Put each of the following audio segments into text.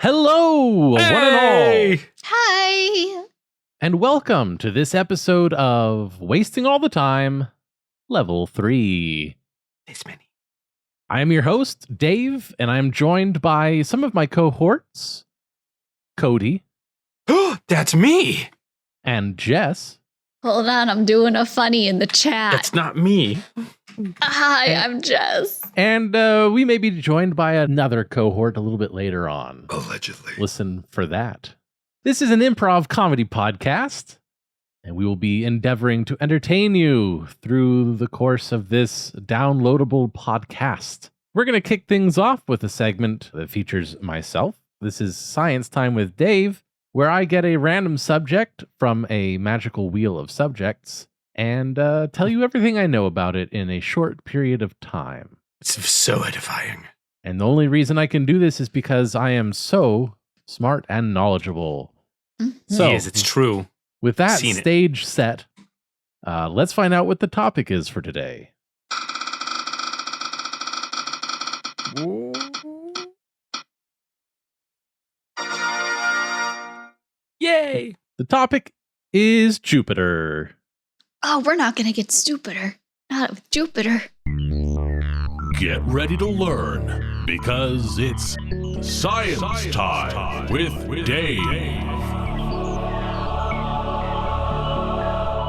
Hello, one and all. Hi. And welcome to this episode of Wasting All the Time, Level 3. This many. I am your host, Dave, and I'm joined by some of my cohorts, Cody. That's me. And Jess. Hold on, I'm doing a funny in the chat. That's not me. Hi, I'm Jess. And we may be joined by another cohort a little bit later on. Allegedly. Listen for that. This is an improv comedy podcast, and we will be endeavoring to entertain you through the course of this downloadable podcast. We're going to kick things off with a segment that features myself. This is Science Time with Dave, where I get a random subject from a magical wheel of subjects and tell you everything I know about it in a short period of time. It's so edifying. And the only reason I can do this is because I am so smart and knowledgeable. Mm-hmm. So, yes, it's true. With that Seen it. stage set, let's find out what the topic is for today. Yay! The topic is Jupiter. Oh, we're not going to get stupider. Not with Jupiter. Get ready to learn, because it's Science Time with Dave.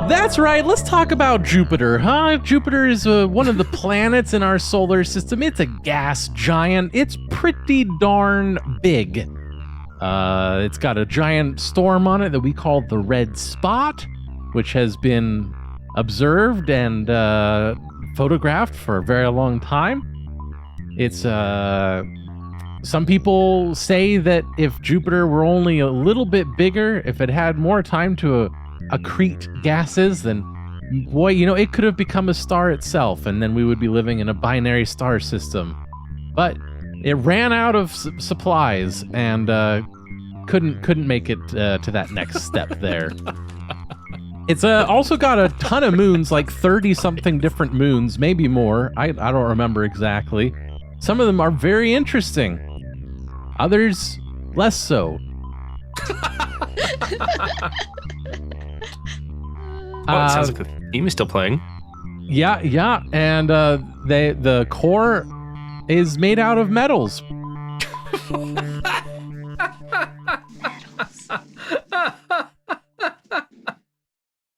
That's right, let's talk about Jupiter, huh? Jupiter is one of the planets in our solar system. It's a gas giant. It's pretty darn big. It's got a giant storm on it that we call the Red Spot, which has been observed and photographed for a very long time. It's some people say that if Jupiter were only a little bit bigger, if it had more time to accrete gases, then boy, it could have become a star itself, and then we would be living in a binary star system. But it ran out of supplies and couldn't make it to that next step there. It's also got a ton of moons, like 30-something different moons, maybe more. I don't remember exactly. Some of them are very interesting. Others, less so. It sounds like the theme is still playing. Yeah, and the core is made out of metals.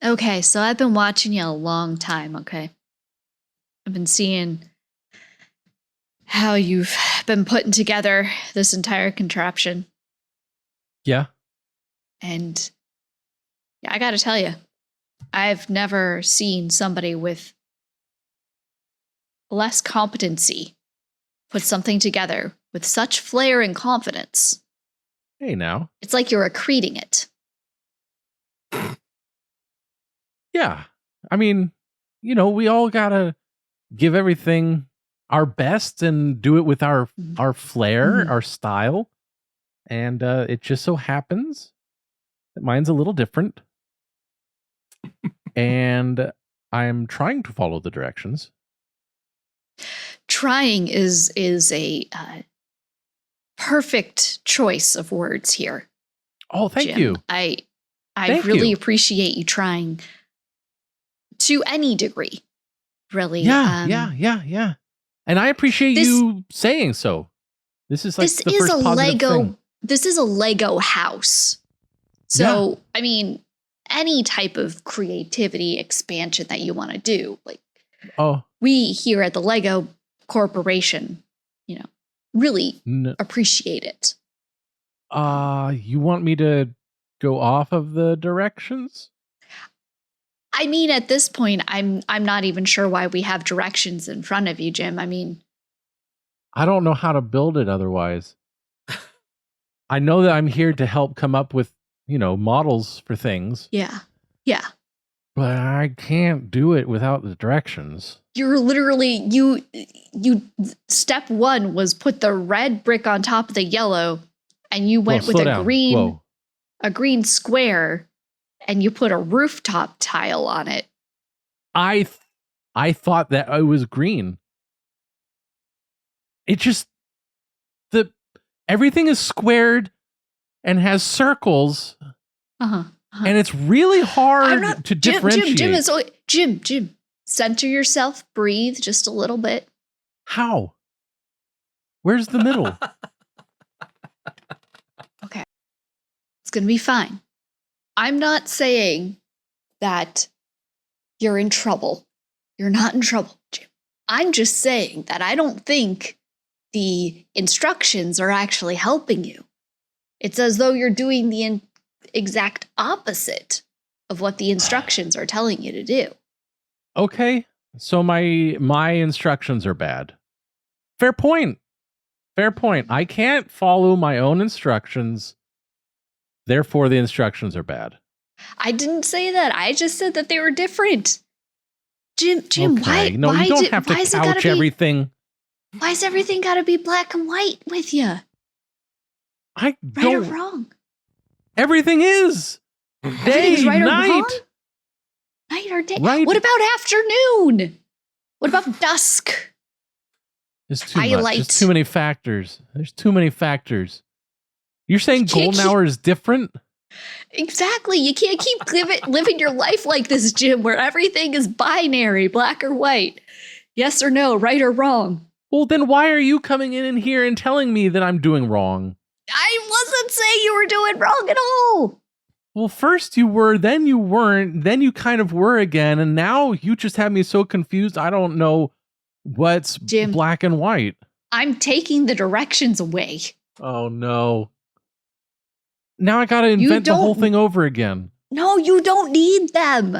Okay, so I've been watching you a long time, okay? I've been seeing how you've been putting together this entire contraption. Yeah. And yeah, I gotta tell you, I've never seen somebody with less competency put something together with such flair and confidence. Hey, now. It's like you're accreting it. Yeah. I mean, we all gotta give everything our best and do it with our flair, our style. And it just so happens that mine's a little different. And I'm trying to follow the directions. Trying is a perfect choice of words here. Oh, thank Jim. you. I Thank really you. appreciate you trying to any degree. Really. Yeah. And I appreciate you saying so. This is like this the is first a positive Lego. thing. This is a Lego house. So, I mean, any type of creativity expansion that you want to do, like we here at the Lego Corporation, really appreciate it. You want me to go off of the directions? I mean, at this point, I'm not even sure why we have directions in front of you, Jim. I mean, I don't know how to build it otherwise. I know that I'm here to help come up with, models for things. Yeah. But I can't do it without the directions. You're literally, you step one was put the red brick on top of the yellow, and you went with a green square, and you put a rooftop tile on it. I thought that it was green. It just everything is squared and has circles. And it's really hard to differentiate. Jim, center yourself, breathe just a little bit. How? Where's the middle? Okay. It's going to be fine. I'm not saying that you're in trouble. You're not in trouble, Jim. I'm just saying that I don't think the instructions are actually helping you. It's as though you're doing the exact opposite of what the instructions are telling you to do. Okay, so my instructions are bad. Fair point. I can't follow my own instructions. Therefore, the instructions are bad. I didn't say that. I just said that they were different. Jim, okay. why? No, why you don't have to couch everything. Why is everything got to be black and white with you? I right don't. Or wrong? Everything is day, right night. Or wrong? Night or day? Right. What about afternoon? What about dusk? There's too much. There's too many factors. You're saying golden hour is different? Exactly. You can't keep living your life like this, Jim, where everything is binary, black or white. Yes or no, right or wrong. Well, then why are you coming in here and telling me that I'm doing wrong? I wasn't saying you were doing wrong at all. Well, first you were, then you weren't, then you kind of were again, and now you just have me so confused. I don't know what's Jim, black and white. I'm taking the directions away. Oh, no. Now I gotta invent the whole thing over again. No, you don't need them.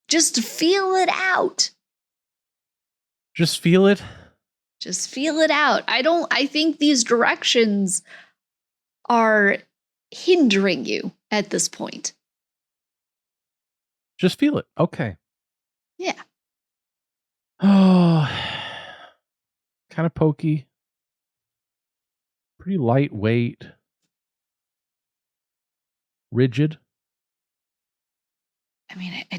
Just feel it out. Just feel it? Just feel it out. I think these directions are hindering you at this point. Just feel it. Okay. Yeah. Oh, kind of pokey. Pretty lightweight. Rigid. I mean, I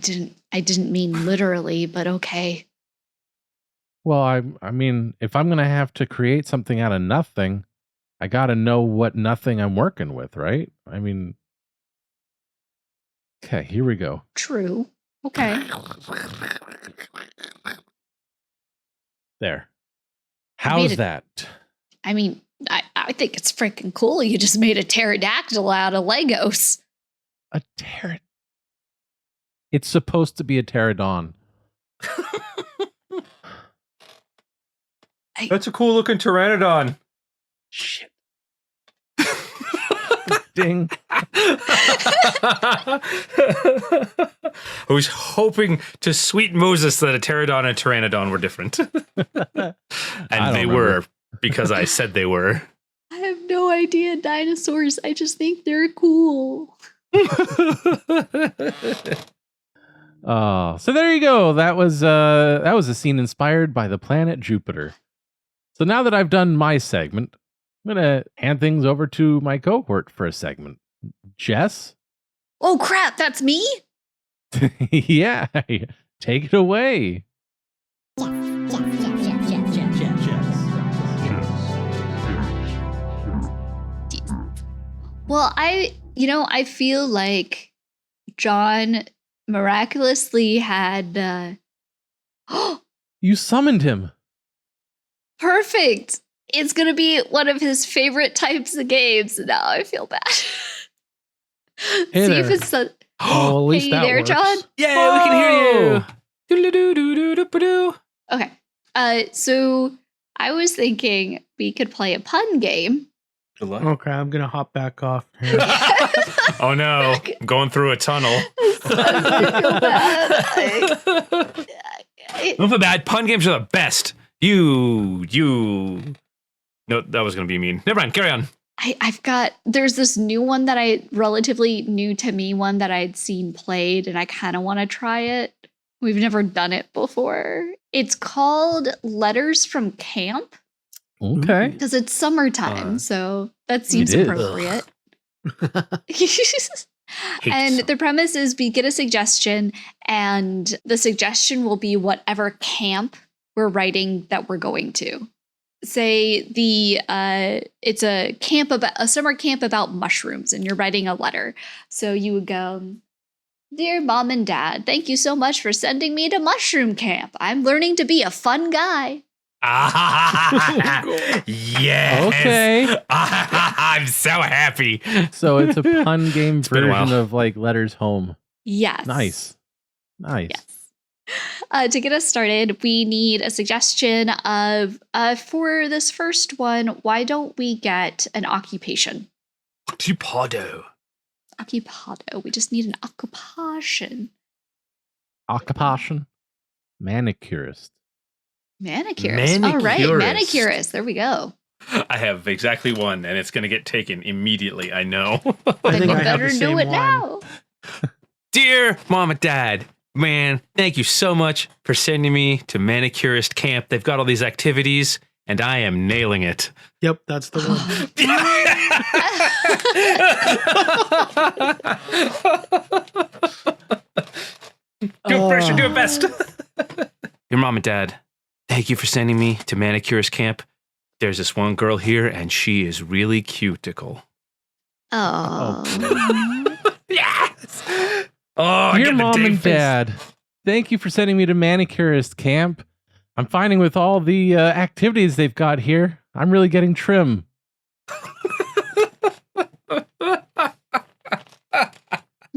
didn't mean literally, but okay. Well, I mean, if I'm going to have to create something out of nothing, I got to know what nothing I'm working with, right? I mean, okay, here we go. True. Okay. There. How's that? I mean, I think it's freaking cool. You just made a pterodactyl out of Legos. A pterodactyl? It's supposed to be a pterodon. That's a cool looking pteranodon. Shit. Ding. I was hoping to sweet Moses that a pterodon and a pteranodon were different. And they were, because I said they were. I have no idea dinosaurs. I just think they're cool. So there you go. That was a scene inspired by the planet Jupiter. So now that I've done my segment, I'm going to hand things over to my cohort for a segment. Jess? Oh, crap. That's me? Yeah. Take it away. Well, I feel like John miraculously had... You summoned him. Perfect. It's going to be one of his favorite types of games. Now I feel bad. Hey See there. if it's... Oh, at least hey that there, works. John? Yeah, we can hear you. Okay. So I was thinking we could play a pun game. Good luck. Okay, I'm going to hop back off here. Oh no, I'm going through a tunnel. I feel bad. Don't feel bad. Pun games are the best. You. No, that was going to be mean. Never mind. Carry on. There's this new one that relatively new to me, one that I'd seen played, and I kind of want to try it. We've never done it before. It's called Letters from Camp. Okay. Because it's summertime, so that seems appropriate. And the premise is we get a suggestion, and the suggestion will be whatever camp we're writing that we're going to. say it's a summer camp about mushrooms, and you're writing a letter. So you would go, "Dear Mom and Dad, thank you so much for sending me to mushroom camp. I'm learning to be a fun guy." Yes. Okay. I'm so happy. So it's a pun game version of like letters home. Yes. Nice. Yes. To get us started, we need a suggestion of for this first one. Why don't we get an occupation? Occupado. We just need an occupation. Occupation. Manicurist. Manicurist. All right, manicurist. There we go. I have exactly one, and it's going to get taken immediately. I know. I think I have better the same do it one. now. Dear Mom and Dad, man, thank you so much for sending me to manicurist camp. They've got all these activities, and I am nailing it. Yep, that's the one. Do pressure, do it best. Your Mom and Dad, thank you for sending me to manicurist camp. There's this one girl here, and she is really cuticle. Oh. Yes. Oh, Dear Mom and Dad, thank you for sending me to manicurist camp. I'm finding with all the activities they've got here, I'm really getting trim.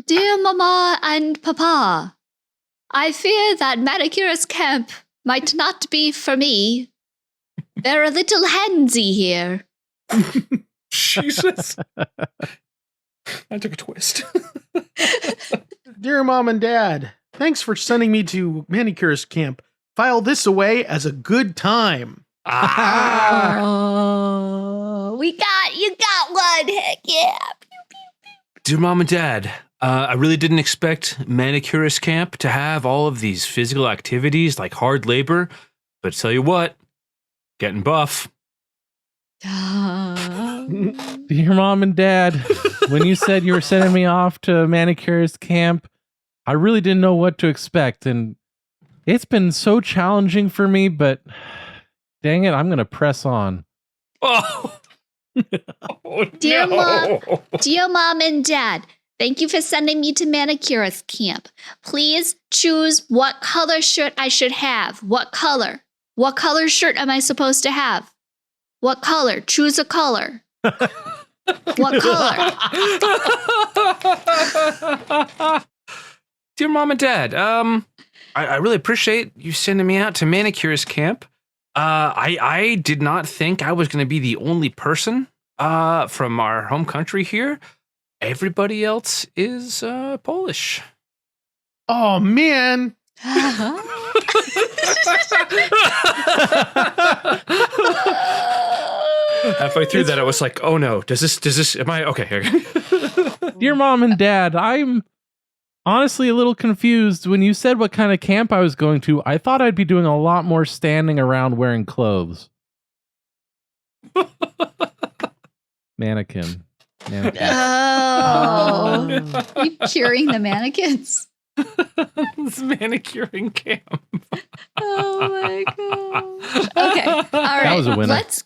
Dear Mama and Papa, I fear that manicurist camp might not be for me. They're a little handsy here. Jesus. I took a twist. Dear Mom and Dad, thanks for sending me to manicurist camp. File this away as a good time. Oh, you got one. Heck yeah. Dear Mom and Dad, I really didn't expect manicurist camp to have all of these physical activities like hard labor, but tell you what, getting buff. Dear Mom and Dad, when you said you were sending me off to manicurist camp, I really didn't know what to expect, and it's been so challenging for me, but dang it, I'm going to press on. Oh, oh Dear no. Dear Mom and Dad, thank you for sending me to manicurist camp. Please choose what color shirt I should have. What color? What color shirt am I supposed to have? What color? Choose a color. What color? Dear Mom and Dad, I really appreciate you sending me out to manicurist camp. I did not think I was going to be the only person from our home country here. Everybody else is Polish. Oh, man. Halfway through that, I was like, oh no, does this, am I, okay. Dear Mom and Dad, I'm honestly a little confused. When you said what kind of camp I was going to, I thought I'd be doing a lot more standing around wearing clothes. Mannequin. Oh. You curing the mannequins? It's manicuring camp. Oh my gosh. Okay. All right. That was a winner. Let's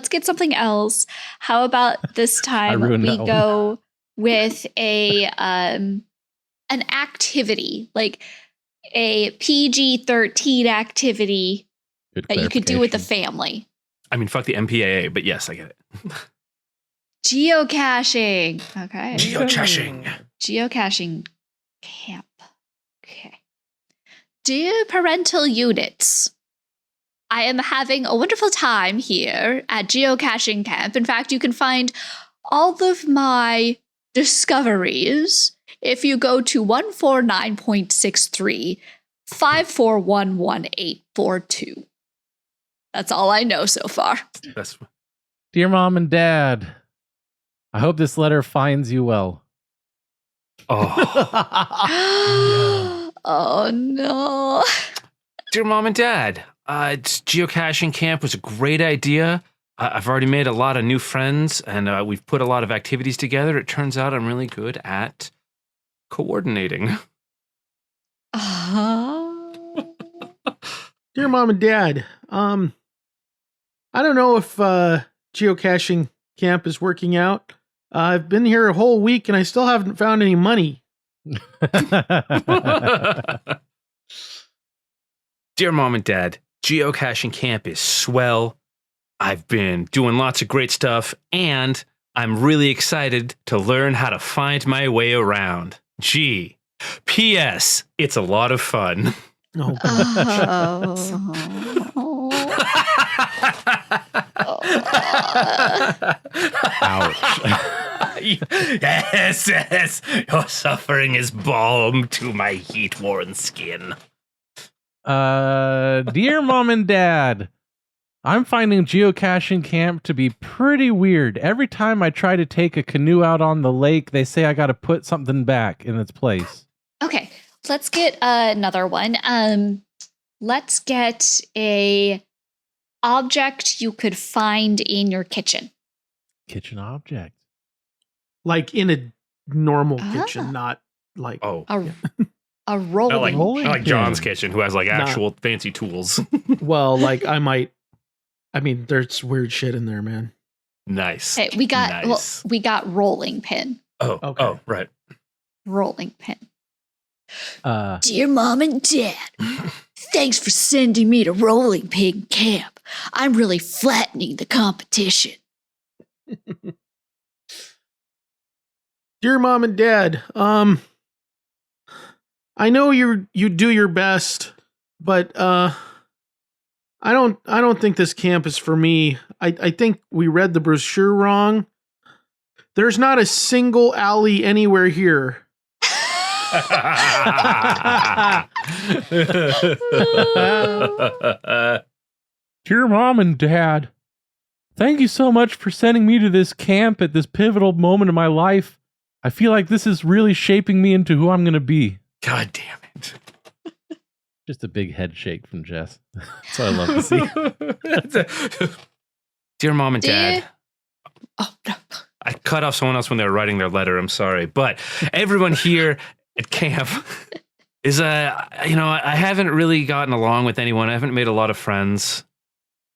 get something else. How about this time we go with an activity, like a PG-13 activity that you could do with the family. I mean, fuck the MPAA, but yes, I get it. Geocaching. Okay. Geocaching camp. Okay. Dear parental units, I am having a wonderful time here at geocaching camp. In fact, you can find all of my discoveries if you go to 149.63 5411842. That's all I know so far. Dear Mom and Dad, I hope this letter finds you well. Oh. Oh no. Dear Mom and Dad, geocaching camp was a great idea. I've already made a lot of new friends, and we've put a lot of activities together. It turns out I'm really good at coordinating. Dear Mom and Dad, I don't know if geocaching camp is working out. I've been here a whole week and I still haven't found any money. Dear Mom and Dad, geocaching camp is swell. I've been doing lots of great stuff, and I'm really excited to learn how to find my way around. Gee. P.S. It's a lot of fun. Oh, Ouch. Yes. Your suffering is balm to my heat-worn skin. Dear Mom and Dad, I'm finding geocaching camp to be pretty weird. Every time I try to take a canoe out on the lake, they say I got to put something back in its place. Okay, let's get another one. Let's get a object you could find in your kitchen. Kitchen object. like in a normal kitchen, not like Oh. A rolling. Not like John's kitchen, who has like actual fancy tools. Well, like there's weird shit in there, man. Nice. Hey, we got rolling pin. Oh, Okay. Oh, right. Rolling pin. Dear Mom and Dad, thanks for sending me to Rolling Pin Camp. I'm really flattening the competition. Dear Mom and Dad, I know you do your best, but I don't think this camp is for me. I think we read the brochure wrong. There's not a single alley anywhere here. Dear Mom and Dad, thank you so much for sending me to this camp at this pivotal moment in my life. I feel like this is really shaping me into who I'm going to be. God damn it. Just a big head shake from Jess. That's what I love to see. Dear Mom and Dad. Oh, no. I cut off someone else when they were writing their letter. I'm sorry. But everyone here at camp is, I haven't really gotten along with anyone. I haven't made a lot of friends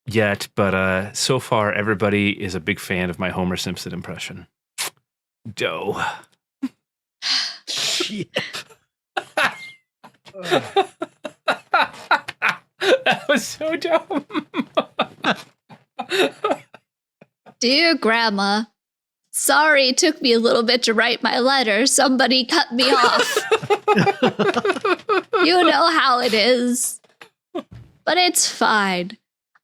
yet. But so far, everybody is a big fan of my Homer Simpson impression. Doe. That was so dumb. Dear Grandma, sorry it took me a little bit to write my letter. Somebody cut me off. You know how it is. But it's fine.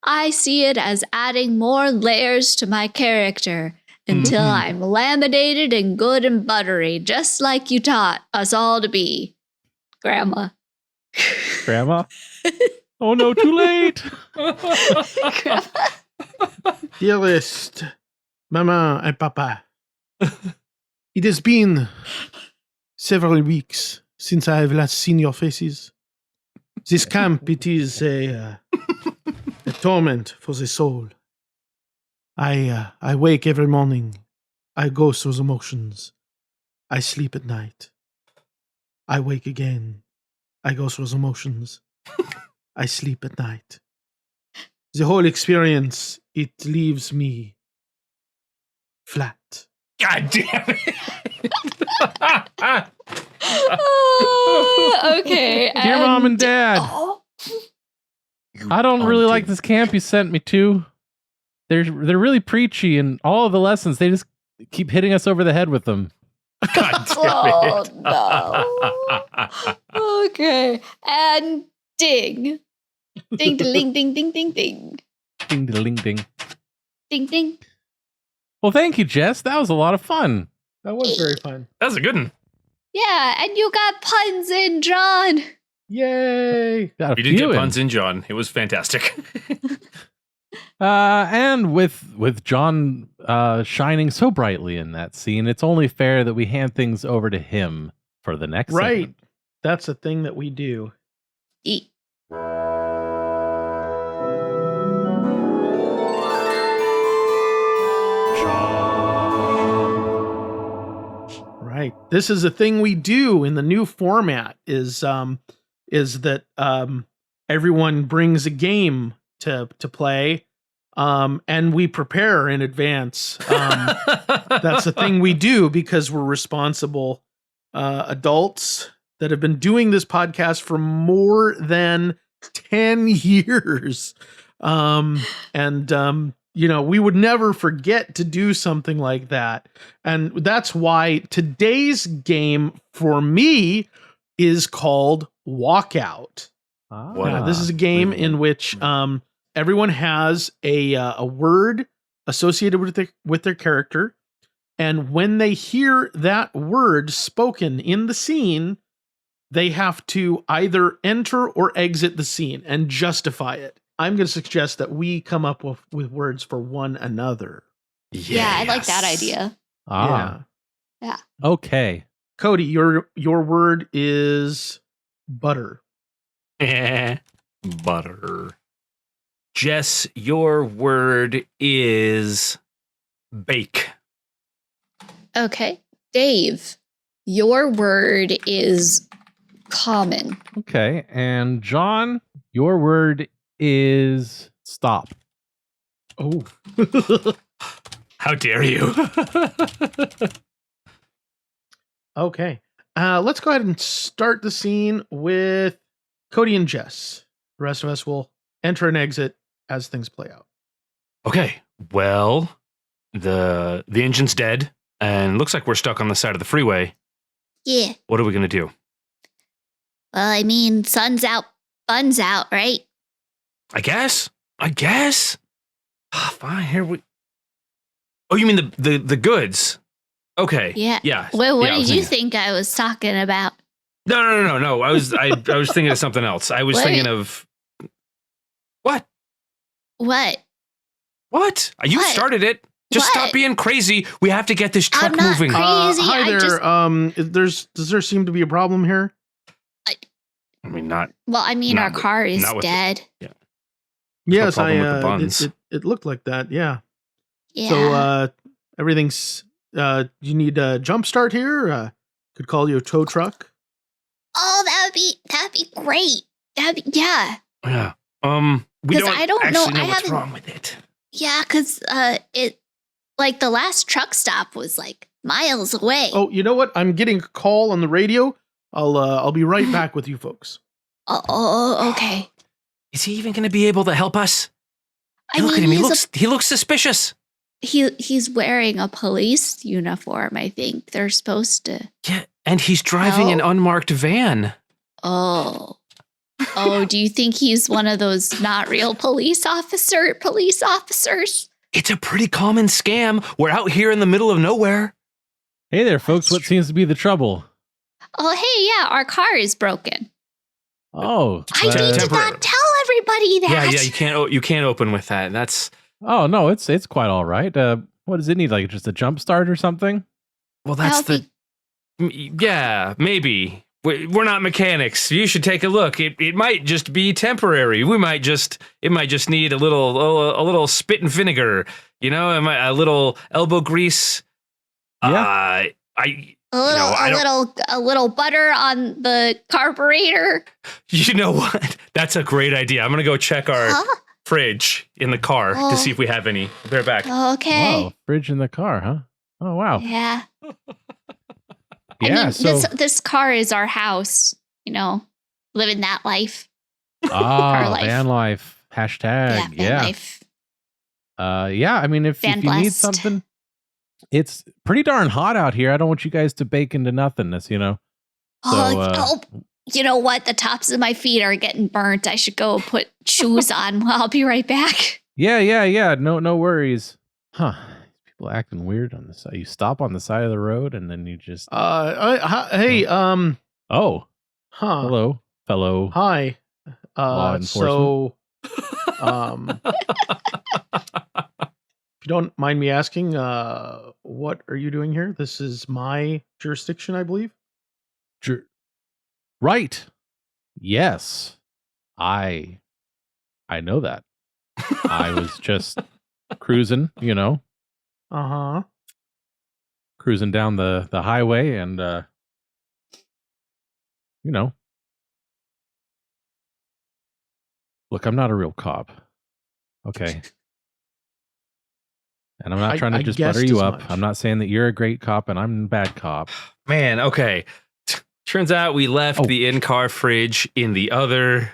I see it as adding more layers to my character until I'm laminated and good and buttery, just like you taught us all to be. Grandma. Grandma? Oh no, too late. Grandma. Dearest Mama and Papa, it has been several weeks since I have last seen your faces. This camp, it is a torment for the soul. I wake every morning. I go through the motions. I sleep at night. I wake again. I go through the motions. I sleep at night. The whole experience, it leaves me flat. God damn it. Okay. Dear Mom and Dad, Oh, I don't really like this camp you sent me to. They're really preachy, and all of the lessons, they just keep hitting us over the head with them. God oh damn it. no. Okay. And ding. Ding, ding, ding, ding, ding, ding. Ding, ding, ding. Ding, ding. Well, thank you, Jess. That was a lot of fun. That was very fun. That was a good one. Yeah, and you got puns in, John. Yay! Got a You did few get in. puns in, John. It was fantastic. And with John shining so brightly in that scene, it's only fair that we hand things over to him for the next Right. segment. That's a thing that we do. Right. This is a thing we do in the new format is that everyone brings a game to play. And we prepare in advance. That's a thing we do because we're responsible adults that have been doing this podcast for more than 10 years. We would never forget to do something like that. And that's why today's game for me is called Walkout. Now, this is a game in which everyone has a word associated with their character. And when they hear that word spoken in the scene, they have to either enter or exit the scene and justify it. I'm going to suggest that we come up with words for one another. Yes. Yeah, I like that idea. Yeah. Okay. Cody, your word is butter. Butter. Jess, your word is bake. Okay. Dave, your word is common. Okay. And John, your word is stop. Oh. How dare you? Okay. Let's go ahead and start the scene with Cody and Jess. The rest of us will enter and exit as things play out. Okay. Well, the engine's dead and looks like we're stuck on the side of the freeway. Yeah. What are we going to do? Well, I mean, sun's out, fun's out, right? I guess. Fine, here we... Oh, you mean the goods? Okay. Yeah. Yeah. Well, what yeah, did you think I was talking about? No. I was thinking of something else. I was What? thinking of... What? What? You What? started it. Just What? stop being crazy. We have to get this truck I'm not moving. crazy. Hi there. Does there seem to be a problem here? I mean, not... Well, I mean, Not our with- car is not with dead. Yes, problem with the buns. It looked like that. Yeah. Yeah. So everything's. You need a jump start here. Could call you a tow truck. Oh, that'd be great. Yeah. Yeah. We 'Cause don't I don't actually know- I what's haven't- wrong with it. Yeah, because it, like, the last truck stop was like miles away. Oh, you know what? I'm getting a call on the radio. I'll be right back with you folks. Oh, okay. Is he even going to be able to help us? I Look mean, at him. he's He looks suspicious. he's wearing a police uniform. I think they're supposed to. Yeah, and he's driving an unmarked van. Oh, do you think he's one of those not real police officers? It's a pretty common scam. We're out here in the middle of nowhere. Hey there, folks. What seems to be the trouble? Oh, hey, yeah, our car is broken. Oh, I need to temporary. not tell everybody that. Yeah. You can't open with that. That's Oh no, it's quite all right. What does it need? Like just a jump start or something? that's That'll yeah, maybe. We're not mechanics. You should take a look. It might just be temporary. It might just need a little spit and vinegar. A little elbow grease. Yeah. A little butter on the carburetor. You know what? That's a great idea. I'm gonna go check our fridge in the car to see if we have any. Be right back. Okay. Wow, fridge in the car, huh? Oh wow. Yeah. Yeah. I mean, So this car is our house. Living that life. car life. van life hashtag. Van life. Yeah. I mean, if you need blessed. something, it's pretty darn hot out here. I don't want you guys to bake into nothingness. So, you know what? The tops of my feet are getting burnt. I should go put shoes on. I'll be right back. Yeah. No worries. Huh. People acting weird on the side. You stop on the side of the road and then you just. Hey. Oh. Huh. Hello, fellow. Hi. Law enforcement. If you don't mind me asking, what are you doing here? This is my jurisdiction, I believe. Right. Yes. I know that. I was just cruising, Uh-huh. cruising down the highway and look, I'm not a real cop. Okay. And I'm not trying to just guessed butter you as up. much. I'm not saying that you're a great cop and I'm a bad cop. Man, okay. Turns out we left the in-car fridge in the other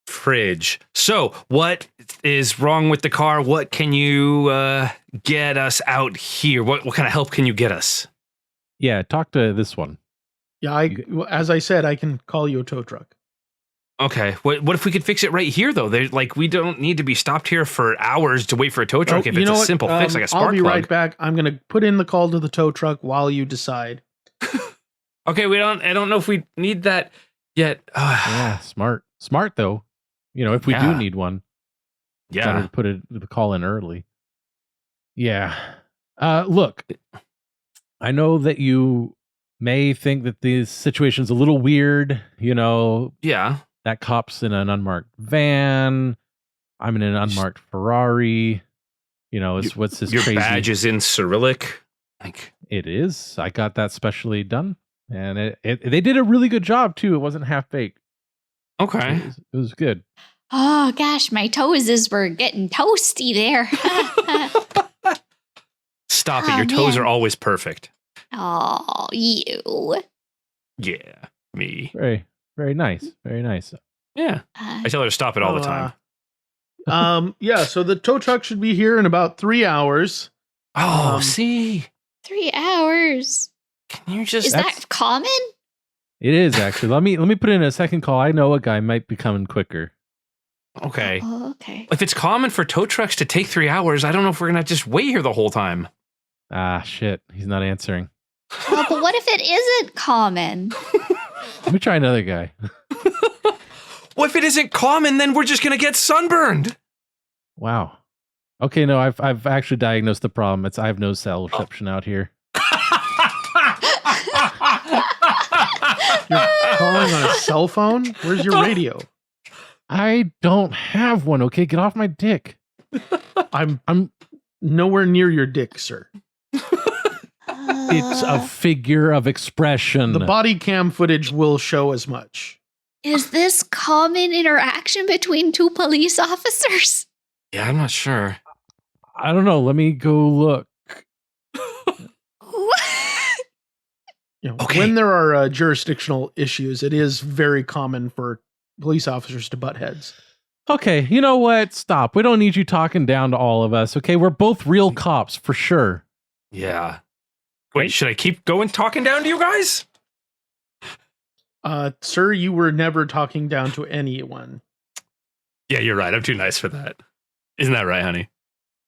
fridge. So, what is wrong with the car? What can you get us out here? What kind of help can you get us? Yeah, talk to this one. Yeah, as I said, I can call you a tow truck. Okay. What if we could fix it right here, though? We don't need to be stopped here for hours to wait for a tow truck if it's a simple fix like a spark I'll be plug. right back. I'm going to put in the call to the tow truck while you decide. Okay, I don't know if we need that yet. Yeah, smart. Smart, though. If we do need one. Better to put the call in early. Yeah. Look, I know that you may think that this situation's a little weird. Yeah. That cop's in an unmarked van. I'm in an unmarked Ferrari. What's this Your crazy? badge is in Cyrillic. It is. I got that specially done. And they did a really good job, too. It wasn't half baked. Okay. It was good. Oh, gosh, my toes were getting toasty there. Stop it. Your toes are always perfect. Oh, you. Yeah, me. Very, very nice. Very nice. Yeah. I tell her to stop it all the time. Yeah, so the tow truck should be here in about 3 hours. Oh, see? 3 hours. Can you just... Is that common? It is, actually. Let me put in a second call. I know a guy might be coming quicker. Okay. Oh, okay. If it's common for tow trucks to take 3 hours, I don't know if we're going to just wait here the whole time. Ah, shit. He's not answering. Oh, but what if it isn't common? Let me try another guy. Well, if it isn't common, then we're just going to get sunburned. Wow. Okay, no, I've actually diagnosed the problem. I have no cell reception out here. You're calling on a cell phone? Where's your radio? I don't have one. Okay, get off my dick. I'm nowhere near your dick, sir. It's a figure of expression. The body cam footage will show as much. Is this common interaction between two police officers? Yeah, I'm not sure. I don't know. Let me go look. Okay. When there are jurisdictional issues, it is very common for police officers to butt heads. Okay, you know what? Stop. We don't need you talking down to all of us. Okay, we're both real cops for sure. Yeah. Wait, should I keep going talking down to you guys? Sir, you were never talking down to anyone. Yeah, you're right. I'm too nice for that. Isn't that right, honey?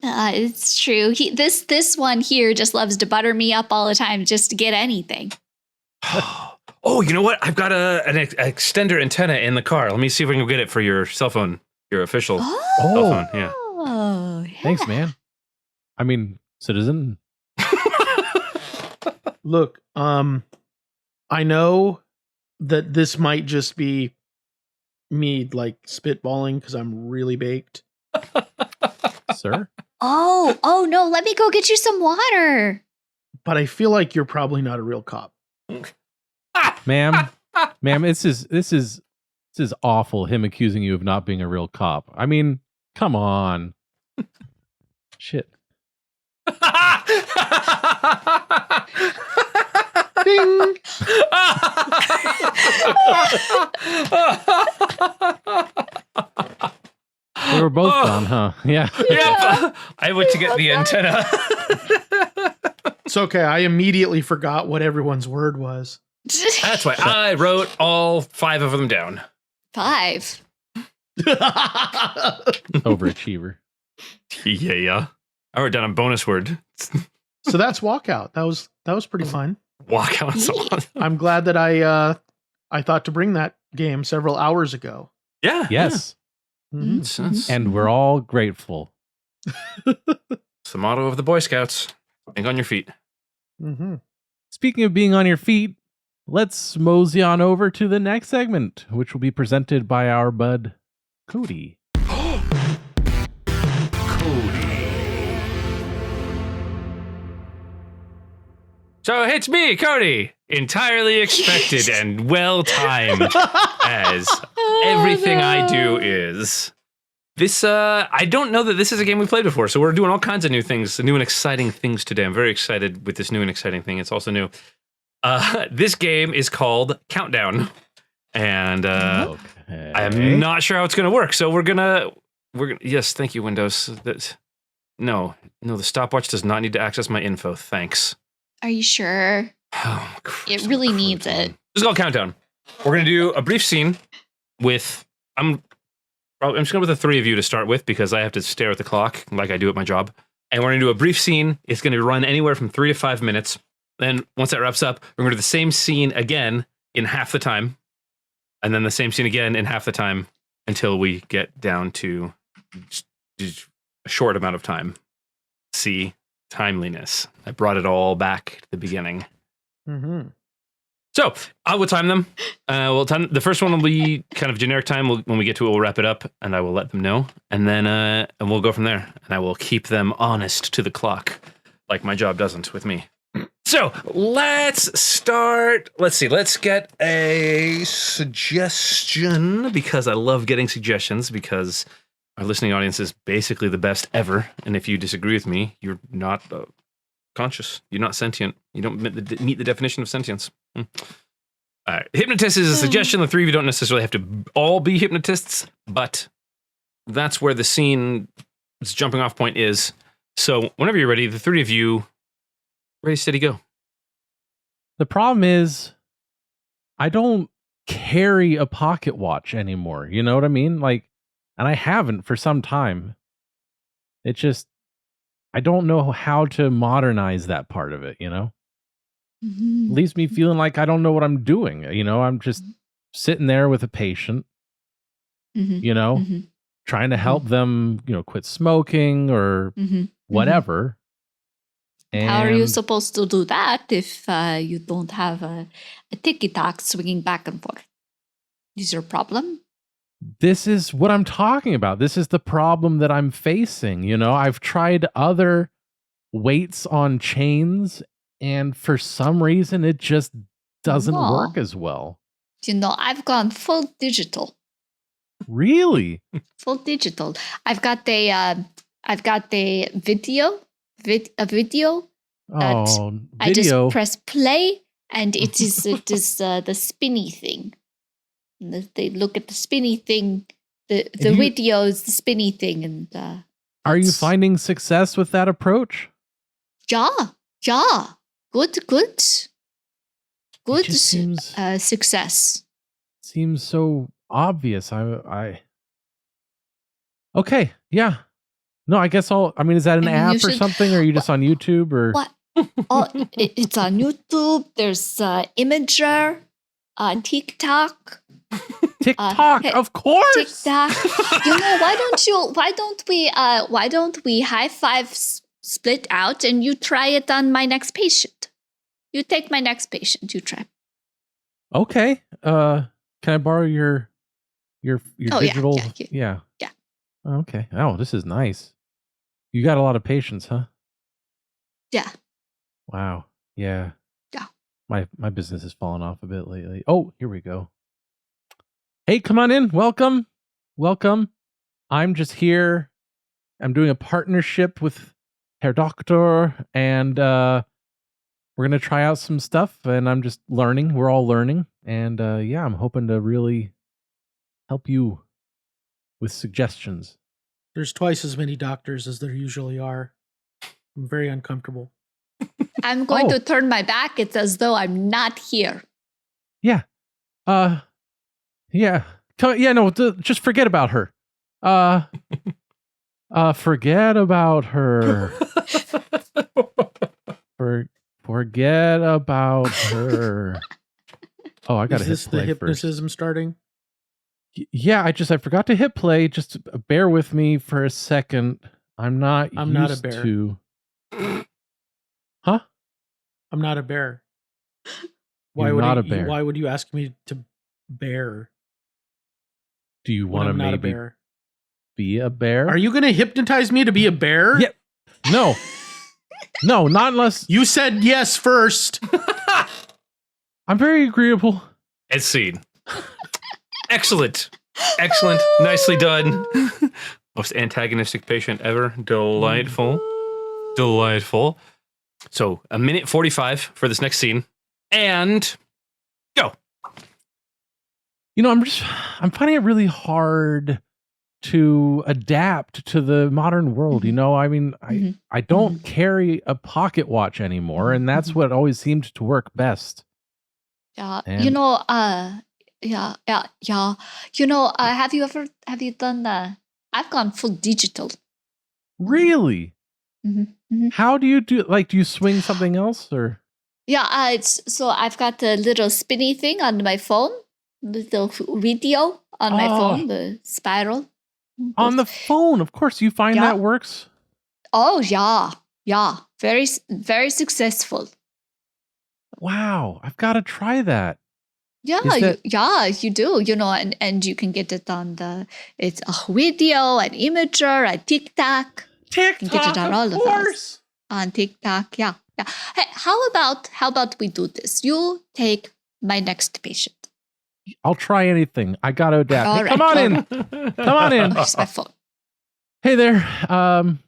It's true. This one here just loves to butter me up all the time just to get anything. Oh, you know what? I've got an extender antenna in the car. Let me see if I can get it for your cell phone, your official cell phone. Yeah. Oh, yeah. Thanks, man. I mean, citizen. Look, I know that this might just be me like spitballing because I'm really baked. Sir? Oh no, let me go get you some water. But I feel like you're probably not a real cop. Ma'am, this is awful, him accusing you of not being a real cop. I mean, come on. Shit. Ding! We were both gone, huh? Yeah. Yep. I went to get the antenna. It's okay. I immediately forgot what everyone's word was. That's why I wrote all 5 of them down. 5. Overachiever. Yeah. I wrote down a bonus word. So that's walkout. That was pretty fun. Walkout. I'm glad that I thought to bring that game several hours ago. Yeah. Yes. Mm-hmm. And we're all grateful. It's the motto of the Boy Scouts. Think on your feet. Mm-hmm. Speaking of being on your feet, let's mosey on over to the next segment, which will be presented by our bud, Cody. So it's me, Cody. Entirely expected and well timed, as everything I do is. This, I don't know that this is a game we played before, so we're doing all kinds of new things, new and exciting things today. I'm very excited with this new and exciting thing. It's also new. This game is called Countdown, and I am not sure how it's going to work. So we're gonna. Yes, thank you, Windows. No, the stopwatch does not need to access my info. Thanks. Are you sure? Oh, it really needs it. This is called Countdown. We're gonna do a brief scene with. I'm just going with the three of you to start with because I have to stare at the clock like I do at my job. And we're going to do a brief scene. It's going to run anywhere from 3 to 5 minutes. Then once that wraps up, we're going to do the same scene again in half the time. And then the same scene again in half the time until we get down to just a short amount of time. See, timeliness. I brought it all back to the beginning. Mm-hmm. So I will time them. The first one will be kind of generic time. When we get to it, we'll wrap it up, and I will let them know, and then and we'll go from there. And I will keep them honest to the clock, like my job doesn't with me. So let's start. Let's see. Let's get a suggestion because I love getting suggestions because our listening audience is basically the best ever. And if you disagree with me, you're not conscious. You're not sentient. You don't meet the definition of sentience. All right. Hypnotist is a suggestion. The three of you don't necessarily have to all be hypnotists, but that's where the scene's jumping off point is. So whenever you're ready, the three of you, ready, steady, go. The problem is I don't carry a pocket watch anymore. You know what I mean? And I haven't for some time. It just, I don't know how to modernize that part of it, you know? Mm-hmm. Leaves me feeling like I don't know what I'm doing. You know, I'm just sitting there with a patient, you know, trying to help them, quit smoking or whatever. And how are you supposed to do that if you don't have a ticky-tack swinging back and forth? Is your problem? This is what I'm talking about. This is the problem that I'm facing. I've tried other weights on chains, and for some reason, it just doesn't work as well. I've gone full digital. Really? Full digital. I've got a video. I just press play, and it is the spinny thing. They look at the spinny thing. The video is the spinny thing, and are you finding success with that approach? Yeah. Good success. Seems so obvious. Okay, yeah. No, I guess is that an app or something? Or are you just on YouTube or? What? It's on YouTube. There's Imager, TikTok. TikTok, of course. TikTok. Why don't we high five split out and you try it on my next patient? You take my next patient, you try. Okay. Can I borrow your digital? Yeah. Okay. Oh, this is nice. You got a lot of patients, huh? Yeah. Wow. Yeah. Yeah. My business has fallen off a bit lately. Oh, here we go. Hey, come on in. Welcome. I'm just here. I'm doing a partnership with Herr Doctor, and we're going to try out some stuff, and I'm just learning. We're all learning. And I'm hoping to really help you with suggestions. There's twice as many doctors as there usually are. I'm very uncomfortable. I'm going to turn my back. It's as though I'm not here. Yeah. Yeah. Just forget about her. Forget about her. Forget about her. Oh, I got to hit play. Is this the hypnotism first. Starting? Yeah, I forgot to hit play. Just bear with me for a second. I'm not a bear. Huh? I'm not a bear. Why would you ask me to bear? Do you want to maybe be a bear? Are you going to hypnotize me to be a bear? Yeah. No. No, not unless you said yes first. I'm very agreeable. It's scene. Excellent. Nicely done. Most antagonistic patient ever. Delightful. Delightful. So 1:45 for this next scene. And go. I'm finding it really hard to adapt to the modern world. I don't carry a pocket watch anymore, and that's what always seemed to work best. Yeah. And- Yeah. Have you done I've gone full digital. Really? Mm-hmm. How do you do? Like, do you swing something else or? Yeah, so I've got a little spinny thing on my phone, little video on my phone, the spiral. On the phone, of course. You find that works? Oh, yeah. Very, very successful. Wow, I've got to try that. Yeah, you do. And you can get it on it's a video, an imager, a TikTok. TikTok, You can get it on all of of course. those. On TikTok, yeah. Hey, how about we do this? You take my next patient. I'll try anything. I got to adapt. All Hey, right, come on in. Come on in. Where's my phone? Hey there. I'm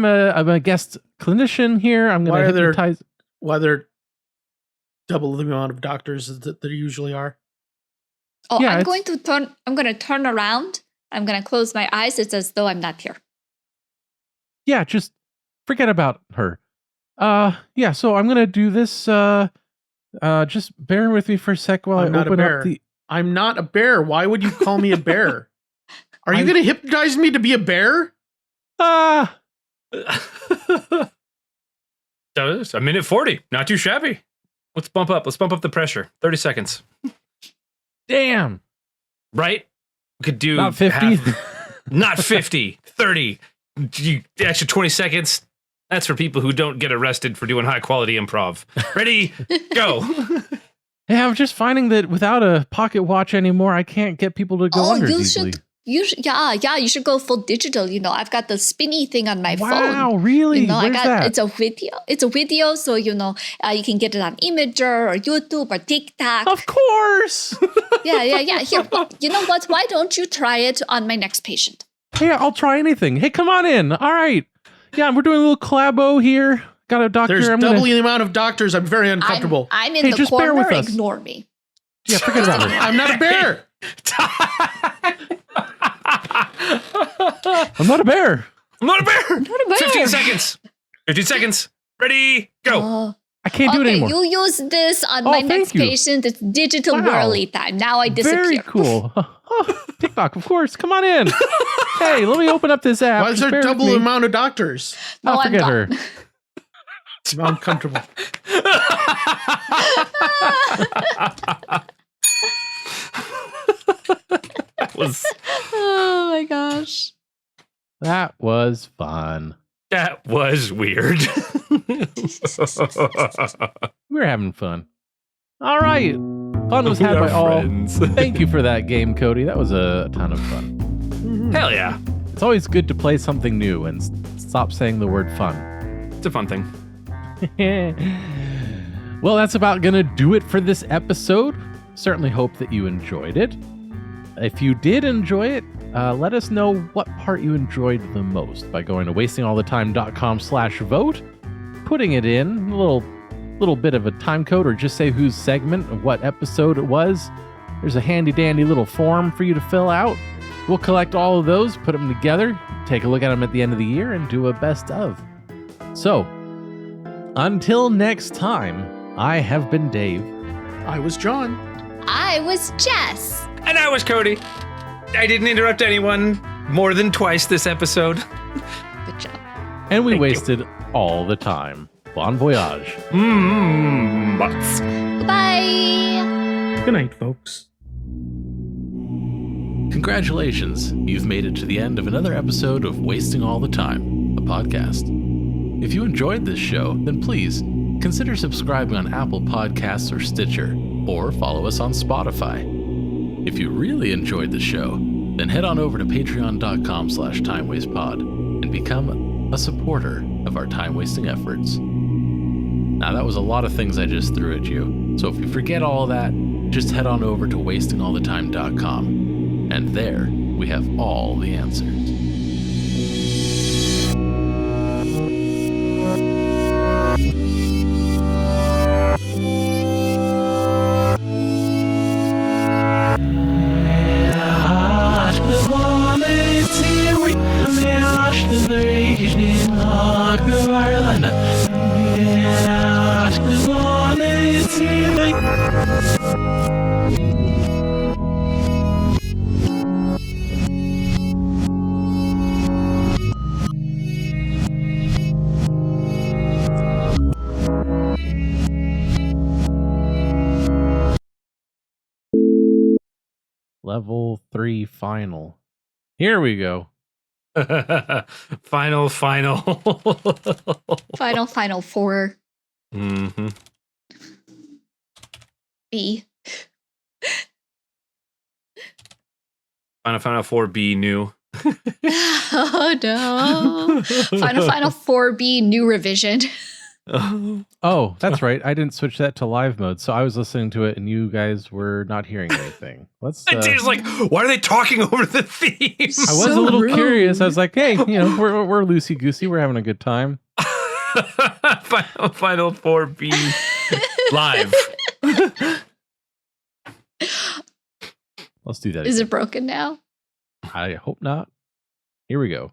a guest clinician here. I'm going to hypnotize. Why there double the amount of doctors that there usually are? Oh, Yeah, I'm going to turn around. I'm going to close my eyes. It's as though I'm not here. Yeah, just forget about her. Yeah, so I'm going to do this. Just bear with me for a sec while I'm I not a open bear. up the... I'm not a bear. Why would you call me a bear? Are you going to hypnotize me to be a bear? So it's 1:40. Not too shabby. Let's bump up the pressure. 30 seconds. Damn. Right? We could do Not 50. not 50. 30. Extra 20 seconds. That's for people who don't get arrested for doing high quality improv. Ready? Go. Yeah, I'm just finding that without a pocket watch anymore, I can't get people to go under easily. You should go full digital. I've got the spinny thing on my phone. Wow, really? Where's that? It's a video. It's a video, so you can get it on Imager or YouTube or TikTok. Of course. Yeah. Here, you know what? Why don't you try it on my next patient? Hey, I'll try anything. Hey, come on in. All right. Yeah, we're doing a little collabo here. Got a doctor. There's double the amount of doctors. I'm very uncomfortable. I'm in the just bear corner. with us. Ignore me. Yeah, forget about it. I'm not a bear. I'm not a bear. I'm not a bear. Not a bear. 15 seconds. 15 seconons. Ready? Go. I can't do it anymore. You use this on my next you. patient. It's digital Wow. whirly time. Now I disappear. Very cool. TikTok, of course. Come on in. Hey, let me open up this app. Why is Just there bear with double me. the amount of doctors? No, I'm forget gone. her. I'm uncomfortable. That was Oh my gosh. That was fun. weird. We were having fun. All right. Fun was had by all. friends. Thank you for that game, Cody. That was a ton of fun. Hell yeah. It's always good to play something new and stop saying the word fun. It's a fun thing. Well, that's about going to do it for this episode. Certainly hope that you enjoyed it. If you did enjoy it, let us know what part you enjoyed the most by going to wastingallthetime.com/vote, putting it in a little bit of a time code, or just say whose segment of what episode it was. There's a handy dandy little form for you to fill out. We'll collect all of those, put them together, take a look at them at the end of the year, and do a best of. So, until next time, I have been Dave. I was John. I was Jess. And I was Cody. I didn't interrupt anyone more than twice this episode. Good job. And we Thank you. wasted all the time. Bon voyage. Butts. Goodbye. Good night, folks. Congratulations, you've made it to the end of another episode of Wasting All the Time, a podcast. If you enjoyed this show, then please consider subscribing on Apple Podcasts or Stitcher, or follow us on Spotify. If you really enjoyed the show, then head on over to patreon.com/timewastepod and become a supporter of our time-wasting efforts. Now, that was a lot of things I just threw at you, so if you forget all of that, just head on over to wastingallthetime.com, and there we have all the answers. Level 3 final. Here we go. Final. Final 4 Mm-hmm. B. Final 4B new. Oh no. Final 4B new revision. Oh, that's right. I didn't switch that to live mode, so I was listening to it and you guys were not hearing anything. Let's. Dave's like, why are they talking over the theme? I was a little curious. I was like, hey, we're loosey goosey. We're having a good time. Final 4B live. Let's do that. Is again. it broken now? I hope not. Here we go.